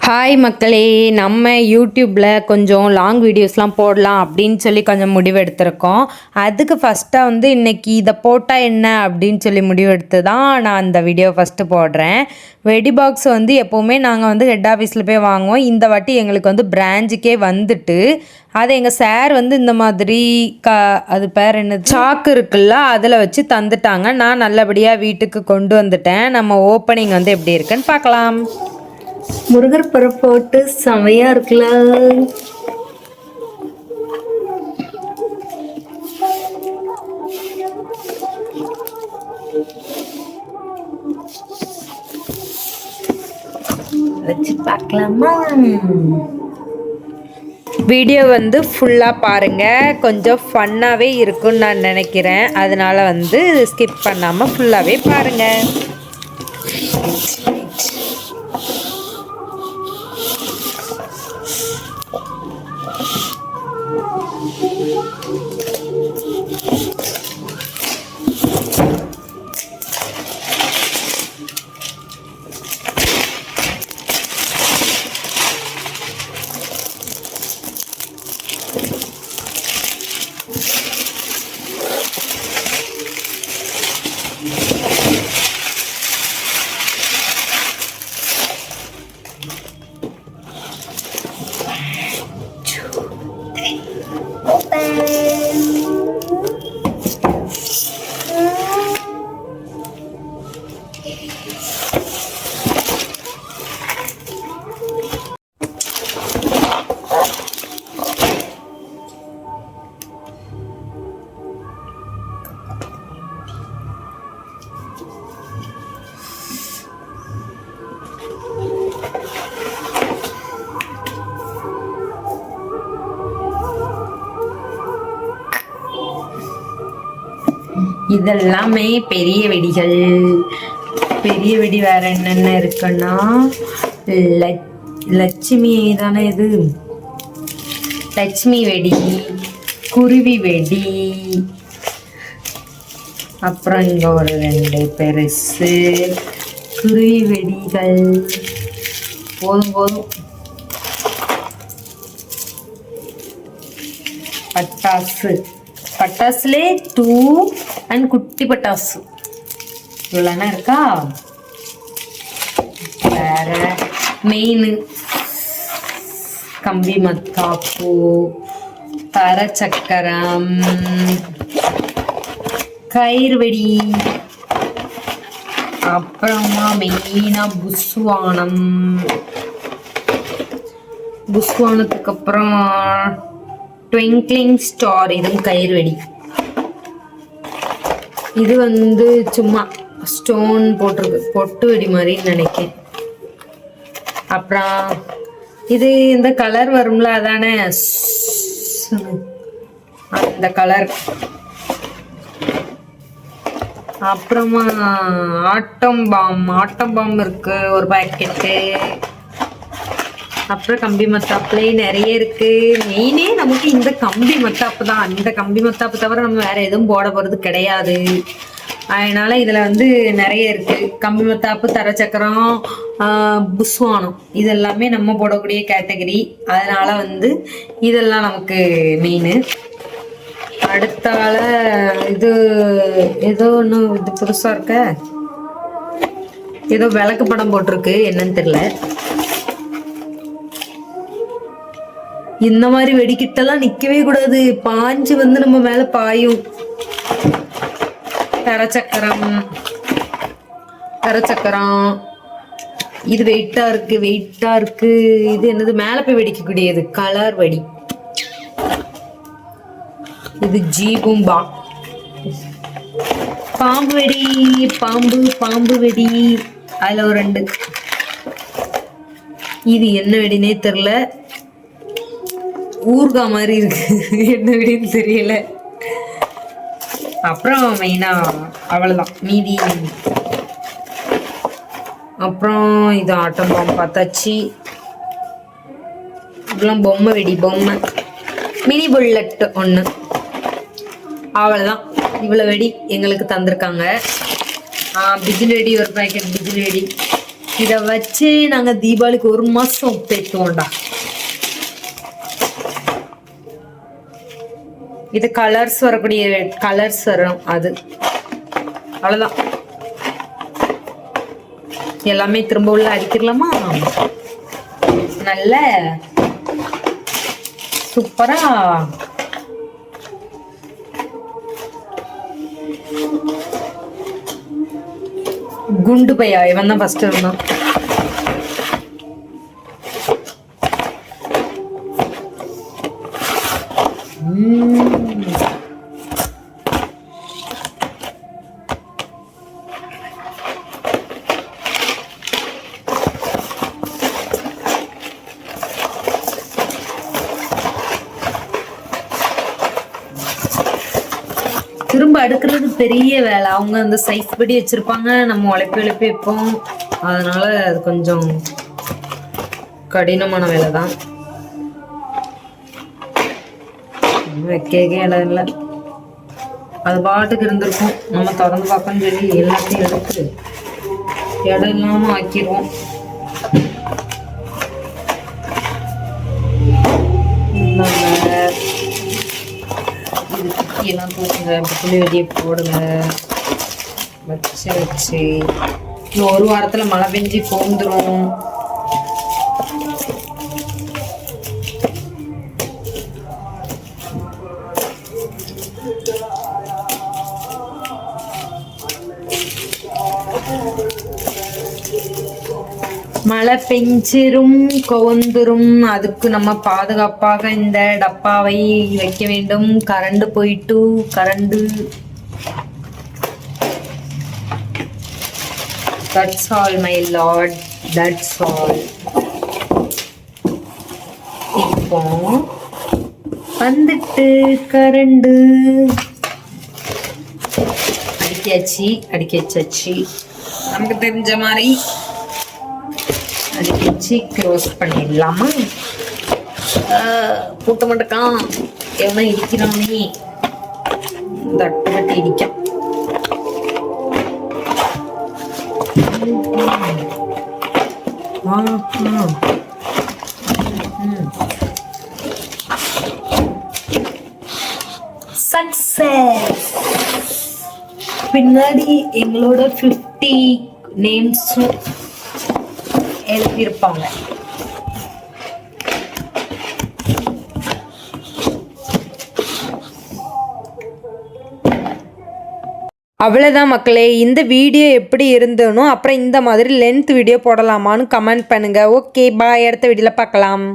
Hi மக்களே, நம்ம யூடியூப்பில் கொஞ்சம் லாங் வீடியோஸ்லாம் போடலாம் அப்படின்னு சொல்லி கொஞ்சம் முடிவெடுத்திருக்கோம். அதுக்கு ஃபஸ்ட்டாக இன்றைக்கி இதை போட்டால் என்ன அப்படின்னு சொல்லி முடிவெடுத்து தான் நான் அந்த வீடியோ ஃபஸ்ட்டு போடுறேன். வெடி பாக்ஸ் எப்போவுமே நாங்கள் ஹெட் ஆஃபீஸில் போய் வாங்குவோம். இந்த வாட்டி எங்களுக்கு பிரான்ச்சுக்கே வந்துட்டு அதை எங்கள் சார் இந்த மாதிரி அது பேர் என்ன சாக்கு இருக்குல்ல, அதில் வச்சு தந்துட்டாங்க. நான் நல்லபடியாக வீட்டுக்கு கொண்டு வந்துட்டேன். நம்ம ஓப்பனிங் எப்படி இருக்குன்னு பார்க்கலாம். முருகர் படம் போட்டு செமையா இருக்குல்ல. வச்சு பார்க்கலாமா? வீடியோ ஃபுல்லாக பாருங்கள், கொஞ்சம் ஃபன்னாகவே இருக்குன்னு நான் நினைக்கிறேன். அதனால் ஸ்கிப் பண்ணாமல் ஃபுல்லாகவே பாருங்கள். இதெல்லாமே பெரிய வெடிகள். பெரிய வெடி வேற என்னென்ன இருக்குன்னா, லட்சுமி தானே இது, லட்சுமி வெடி, குருவி வெடி, அப்புறம் இங்க ஒரு 2 பெருசு குருவி வெடிகள். போதும். பட்டாசுலே 2 அண்ட் குட்டி பட்டாசு இவ்வளோனா இருக்கா. வேற மெயின் கம்பி மத்தாப்பு, தரச்சக்கரம், கயிறு வெடி, அப்புறமா மெயினா புஸ்வானத்துக்கு அப்புறம் ட்விங்க்லிங் ஸ்டார், இதுவும் கயிறு வெடி. இது சும்மா ஸ்டோன் போட்டிருக்கு, பொட்டு வெடி மாதிரி நினைக்கிறேன். அப்புறம் இது இந்த கலர் வரும்ல, அதானே அந்த கலர். அப்புறமா ஆட்டம் பாம் இருக்கு ஒரு பாக்கெட்டு. அப்புறம் கம்பி மத்தாப்புலேயே நிறைய இருக்கு. மெயினே நமக்கு இந்த கம்பி மத்தாப்பு தான். இந்த கம்பி மத்தாப்பு தவிர நம்ம வேற எதுவும் போட போறது கிடையாது. அதனால இதுல நிறைய இருக்கு. கம்பி மத்தாப்பு, தரச்சக்கரம், புஸ்வானம், இதெல்லாமே நம்ம போடக்கூடிய கேட்டகரி. அதனால இதெல்லாம் நமக்கு மெயின். அடுத்தால இது ஏதோ ஒன்று இது புதுசா இருக்க, ஏதோ விளக்கு படம் போட்டிருக்கு, என்னன்னு தெரியல. இந்த மாதிரி வெடிக்கிட்டெல்லாம் நிக்கவே கூடாது, பாஞ்சு நம்ம மேல பாயும். தரச்சக்கரம் இது வெயிட்டா இருக்கு. இது என்னது, மேல போய் வெடிக்கக்கூடியது கலர் வெடி. இது ஜீபூம்பா. பாம்பு வெடி, பாம்பு வெடி, அதுல ஒரு 2. இது என்ன வெடினே தெரியல, ஊர்கா மாதிரி இருக்கு, என்ன வெடின்னு தெரியல. அப்புறம் மெயினா அவ்வளவுதான் மீதி. அப்புறம் இது ஆட்டம் பாம்பு பார்த்தாச்சு. இதெல்லாம் பொம்மை வெடி, மினி புல்லட் 1. அவ்வளவுதான், இவ்வளவு வெடி எங்களுக்கு தந்திருக்காங்க. பிஜில் வெடி ஒரு பாக்கெட், பிஜில் வெடி இதை வச்சு நாங்கள் தீபாவளிக்கு 1 மாதம் பேத்துவோம்டா. இது கலர்ஸ் வரக்கூடிய கலர்ஸ் வரும், அது அவ்வளோதான். எல்லாமே திரும்ப உள்ள அடிக்கலாமா? நல்ல சூப்பரா குண்டு பையா இவன் தான் ஃபர்ஸ்ட் இருந்தான். திரும்ப அடுக்கிறது பெரிய வேலை. அவங்க அந்த சைஸ் படி வச்சிருப்பாங்க, நம்ம உழைப்பி வைப்போம். அதனால அது கொஞ்சம் கடினமான வேலை தான். வைக்க இடம் இல்லை, அது பாட்டுக்கு இருந்திருக்கும். நம்ம திறந்து பார்க்கணும்னு சொல்லி எல்லாத்தையும் எடுத்து இடம் இல்லாம ஆக்கிடுவோம். இது குட்டியெல்லாம் தூக்குங்க, புளி வெடியை போடுங்க. வச்சு இன்னும் 1 வாரத்துல மழை பெஞ்சு போந்துடும். மழை பெஞ்சிரும் கொந்துரும். அதுக்கு நம்ம பாதுகாப்பாக இந்த டப்பாவை வைக்க வேண்டும். கரண்ட் போயிட்டு that's all my Lord, that's all. இப்போ வந்துட்டு கரண்டு அடிக்காச்சு. நமக்கு தெரிஞ்ச மாதிரி அதுக்கு வச்சு க்ளோஸ் பண்ணிடலாமா? பூட்ட மாட்டேக்கான், எவனா இடிக்கிறானே, தட்டு பட்டு இடிக்கான். சக்சஸ். பின்னாடி எங்களோட 50 நேம்ஸும் எழுதியிருப்பாங்க. அவ்வளோதான் மக்களே. இந்த வீடியோ எப்படி இருந்தனோ அப்புறம் இந்த மாதிரி லென்த் வீடியோ போடலாமான்னு கமெண்ட் பண்ணுங்கள். ஓகே பாய், அடுத்த வீடியோவில் பார்க்கலாம்.